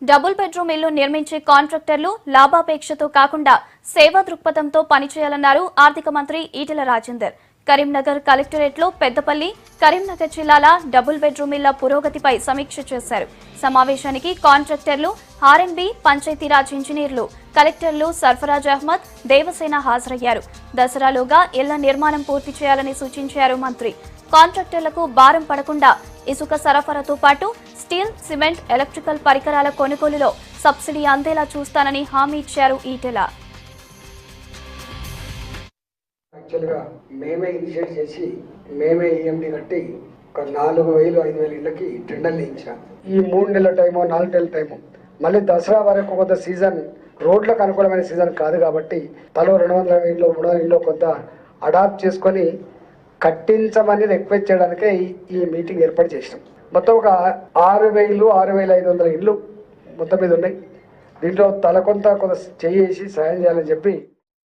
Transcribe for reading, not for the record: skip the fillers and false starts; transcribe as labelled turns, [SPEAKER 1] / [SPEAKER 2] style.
[SPEAKER 1] Double bedroom ఇల్లు నిర్మించే కాంట్రాక్టర్లు లాభాపేక్షతో కాకుండా సేవా దృక్పథంతో పనిచేయాలన్నారు ఆర్థిక మంత్రి ఈటెల రాజేందర్. కరీంనగర్ కలెక్టరేట్లో పెద్దపల్లి, కరీంనగర్ జిల్లాల డబుల్ బెడ్రూమ్ ఇళ్ల పురోగతిపై సమీక్ష చేశారు. సమావేశానికి కాంట్రాక్టర్లు, ఆర్ఎండ్బి, పంచాయతీరాజ్ ఇంజనీర్లు, కలెక్టర్లు సర్ఫరాజ్ అహ్మద్, దేవసేన హాజరయ్యారు. దసరాలోగా ఇళ్ల నిర్మాణం పూర్తి చేయాలని సూచించారు మంత్రి. కాంట్రాక్టర్లకు భారం పడకుండా ఇసుక సరఫరాతో పాటు స్టీల్, సిమెంట్, ఎలక్ట్రికల్ పరికరాల కొనుగోలులో సబ్సిడీ అందేలా చూస్తానని హామీ ఇచ్చారు ఈటెల.
[SPEAKER 2] యాక్చువల్గా మేమే ఇనిషియేట్ చేసి మేమే ఈఎండి కట్టి ఒక 4,000-5,000 ఇళ్ళకి టెండర్లు ఇచ్చాం. ఈ 3 నెలల టైమో 4 నెలల టైమో మళ్ళీ దసరా వరకు కొంత సీజన్ రోడ్లకు అనుకూలమైన సీజన్ కాదు కాబట్టి తలో 200 ఇళ్ళు 300 ఇళ్ళు కొంత అడాప్ట్ చేసుకొని కట్టించమని రిక్వెస్ట్ చేయడానికే ఈ మీటింగ్ ఏర్పాటు చేసినాం. మొత్తం ఒక 6,000-6,500 ఇళ్ళు మొత్తం మీద ఉన్నాయి. దీంట్లో కొంత చేసి సాయం చేయాలని చెప్పి